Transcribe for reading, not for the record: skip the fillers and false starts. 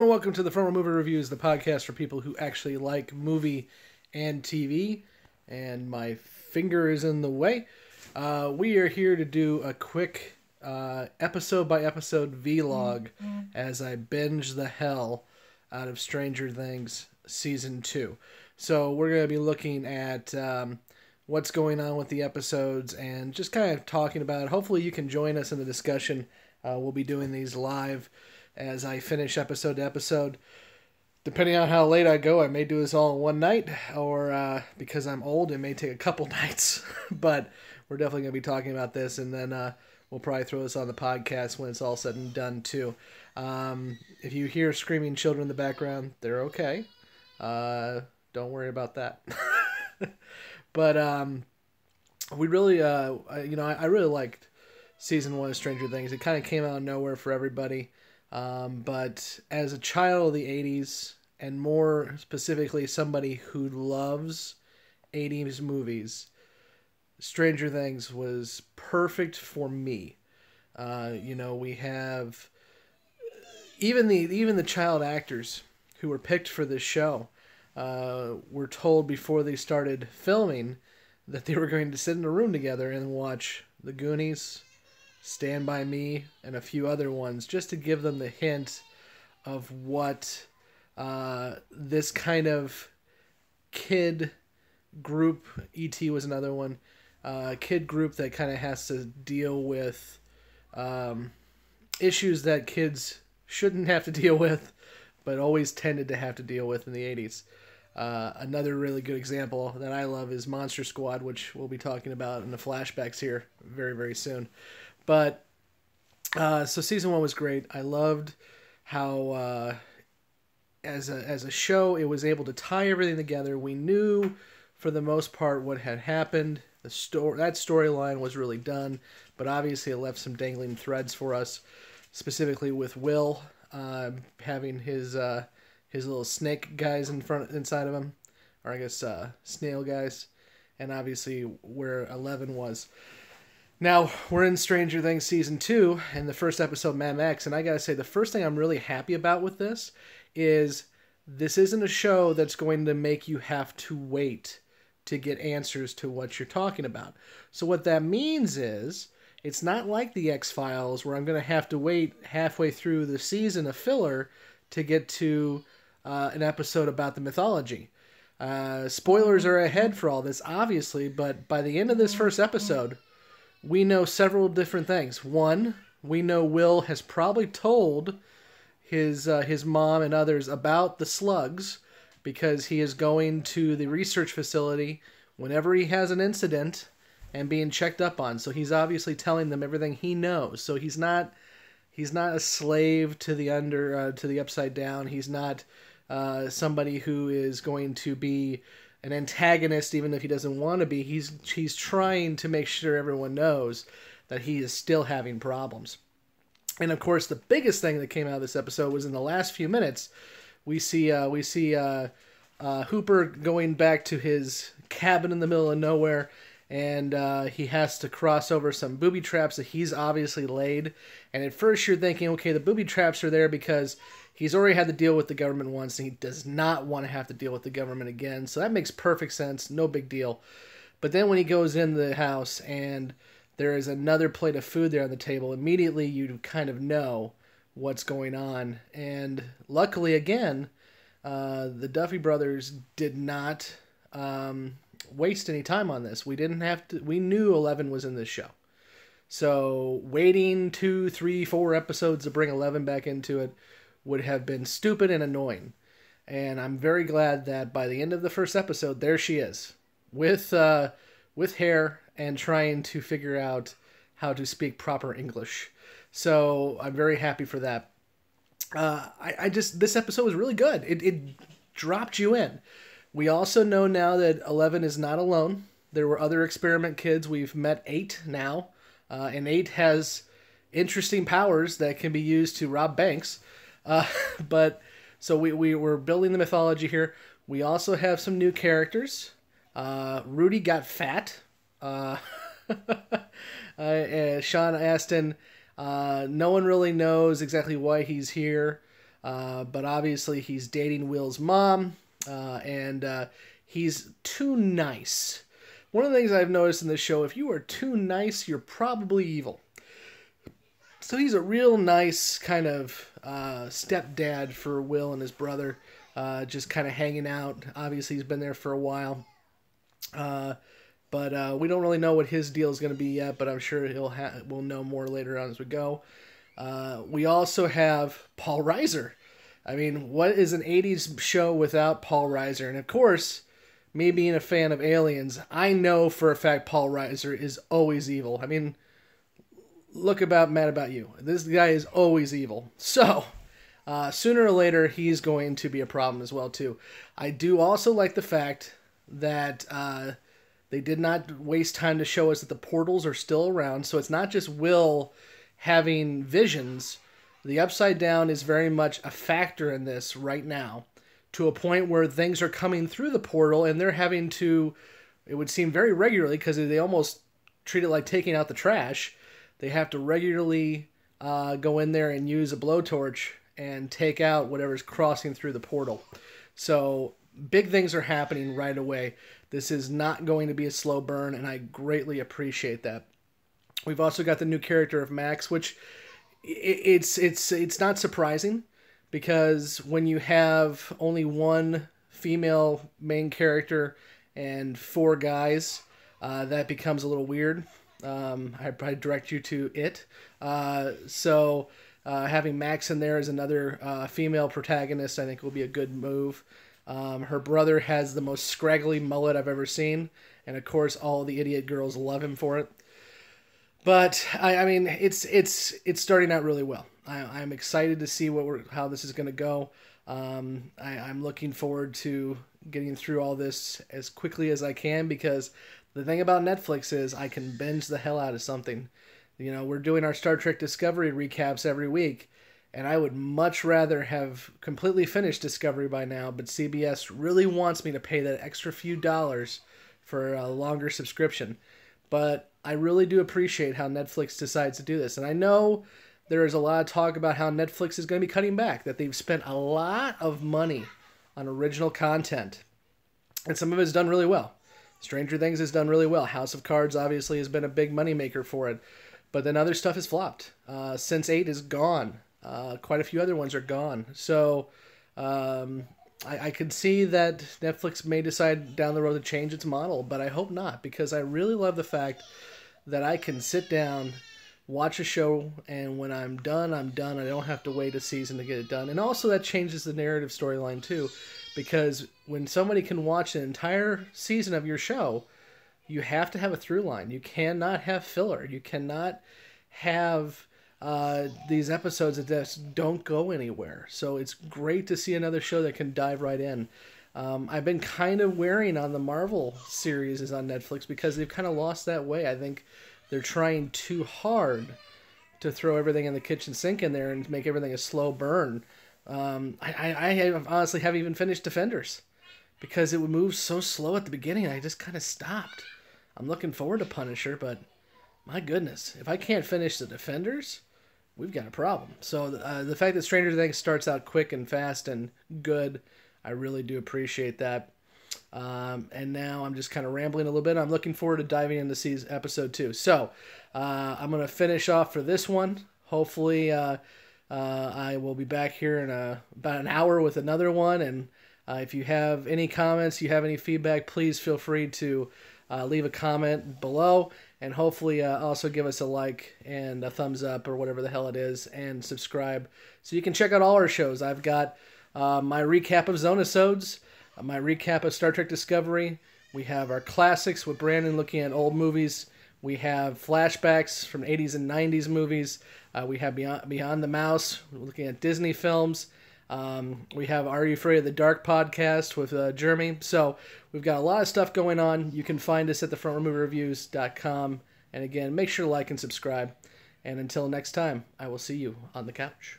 Welcome to the Former Movie Reviews, the podcast for people who actually like movie and TV. And my finger is in the way. We are here to do a quick episode by episode vlog as I binge the hell out of Stranger Things Season 2. So we're going to be looking at what's going on with the episodes and just kind of talking about it. Hopefully you can join us in the discussion. We'll be doing these live as I finish episode to episode. Depending on how late I go, I may do this all in one night, or because I'm old, it may take a couple nights. But we're definitely going to be talking about this, and then we'll probably throw this on the podcast when it's all said and done, too. If you hear screaming children in the background, they're okay. Don't worry about that. But we really, I really liked Season 1 of Stranger Things. It kind of came out of nowhere for everybody. But as a child of the 80s, and more specifically somebody who loves 80s movies, Stranger Things was perfect for me. We have even the child actors who were picked for this show were told before they started filming that they were going to sit in a room together and watch The Goonies, Stand By Me, and a few other ones, just to give them the hint of what this kind of kid group, E.T. was another one, kid group that kind of has to deal with issues that kids shouldn't have to deal with, but always tended to have to deal with in the 80s. Another really good example that I love is Monster Squad, which we'll be talking about in the flashbacks here very, very soon. But, so Season 1 was great. I loved how, as a show, it was able to tie everything together. We knew, for the most part, what had happened. That storyline was really done, but obviously it left some dangling threads for us, specifically with Will having his little snake guys inside of him, or I guess snail guys, and obviously where 11 was. Now, we're in Stranger Things Season 2, and the first episode, MadMax, and I gotta say, the first thing I'm really happy about with this is this isn't a show that's going to make you have to wait to get answers to what you're talking about. So what that means is, it's not like the X-Files, where I'm going to have to wait halfway through the season of filler to get to an episode about the mythology. Spoilers are ahead for all this, obviously, but by the end of this first episode, we know several different things. One, we know Will has probably told his mom and others about the slugs because he is going to the research facility whenever he has an incident and being checked up on. So he's obviously telling them everything he knows. So he's not a slave to the upside down. He's not somebody who is going to be an antagonist, even if he doesn't want to be. He's trying to make sure everyone knows that he is still having problems. And of course, the biggest thing that came out of this episode was in the last few minutes, we see Hooper going back to his cabin in the middle of nowhere, and he has to cross over some booby traps that he's obviously laid. And at first you're thinking, okay, the booby traps are there because he's already had to deal with the government once, and he does not want to have to deal with the government again. So that makes perfect sense. No big deal. But then when he goes in the house and there is another plate of food there on the table, immediately you kind of know what's going on. And luckily, again, the Duffy brothers did not waste any time on this. We knew 11 was in this show. So waiting 2, 3, 4 episodes to bring 11 back into it would have been stupid and annoying. And I'm very glad that by the end of the first episode, there she is, with hair and trying to figure out how to speak proper English. So I'm very happy for that. This episode was really good. It dropped you in. We also know now that 11 is not alone. There were other experiment kids. We've met 8 now. And 8 has interesting powers that can be used to rob banks. But so we were building the mythology here. We also have some new characters. Rudy got fat. Sean Astin, no one really knows exactly why he's here. but obviously he's dating Will's mom, and he's too nice. One of the things I've noticed in this show, if you are too nice, you're probably evil. So he's a real nice kind of stepdad for Will and his brother, just kind of hanging out. Obviously, he's been there for a while. But we don't really know what his deal is going to be yet, but I'm sure we'll know more later on as we go. We also have Paul Reiser. I mean, what is an 80s show without Paul Reiser? And of course, me being a fan of Aliens, I know for a fact Paul Reiser is always evil. I mean, look about Mad About You. This guy is always evil. So, sooner or later, he's going to be a problem as well, too. I do also like the fact that they did not waste time to show us that the portals are still around. So it's not just Will having visions. The Upside Down is very much a factor in this right now, to a point where things are coming through the portal and they're having to, it would seem very regularly, because they almost treat it like taking out the trash. They have to regularly go in there and use a blowtorch and take out whatever's crossing through the portal. So big things are happening right away. This is not going to be a slow burn, and I greatly appreciate that. We've also got the new character of Max, which it's not surprising, because when you have only one female main character and 4 guys, that becomes a little weird. I direct you to it. So having Max in there as another female protagonist, I think will be a good move. Her brother has the most scraggly mullet I've ever seen, and of course all the idiot girls love him for it. But I mean, it's starting out really well. I'm excited to see how this is going to go. I'm looking forward to getting through all this as quickly as I can, because the thing about Netflix is I can binge the hell out of something. You know, we're doing our Star Trek Discovery recaps every week, and I would much rather have completely finished Discovery by now, but CBS really wants me to pay that extra few dollars for a longer subscription. But I really do appreciate how Netflix decides to do this. And I know there is a lot of talk about how Netflix is going to be cutting back, that they've spent a lot of money on original content, and some of it's done really well. Stranger Things has done really well. House of Cards obviously has been a big moneymaker for it. But then other stuff has flopped. Sense8 is gone. Quite a few other ones are gone. So I could see that Netflix may decide down the road to change its model, but I hope not, because I really love the fact that I can sit down, watch a show, and when I'm done, I'm done. I don't have to wait a season to get it done. And also that changes the narrative storyline too, because when somebody can watch an entire season of your show, you have to have a through line. You cannot have filler. You cannot have these episodes that just don't go anywhere. So it's great to see another show that can dive right in. I've been kind of wearing on the Marvel series is on Netflix, because they've kind of lost that way. I think they're trying too hard to throw everything in the kitchen sink in there and make everything a slow burn. I honestly haven't even finished Defenders, because it would move so slow at the beginning. I just kind of stopped. I'm looking forward to Punisher, but my goodness, if I can't finish the Defenders, we've got a problem. So the fact that Stranger Things starts out quick and fast and good, I really do appreciate that. And now I'm just kind of rambling a little bit. I'm looking forward to diving into episode 2. So I'm going to finish off for this one. Hopefully I will be back here in about an hour with another one. And if you have any comments, you have any feedback, please feel free to leave a comment below. And hopefully also give us a like and a thumbs up or whatever the hell it is, and subscribe so you can check out all our shows. I've got my recap of Zonasodes, my recap of Star Trek Discovery. We have our classics with Brandon looking at old movies. We have flashbacks from 80s and 90s movies. We have Beyond the Mouse, looking at Disney films. We have Are You Afraid of the Dark podcast with Jeremy. So we've got a lot of stuff going on. You can find us at thefrontroomoviewreviews.com. And again, make sure to like and subscribe. And until next time, I will see you on the couch.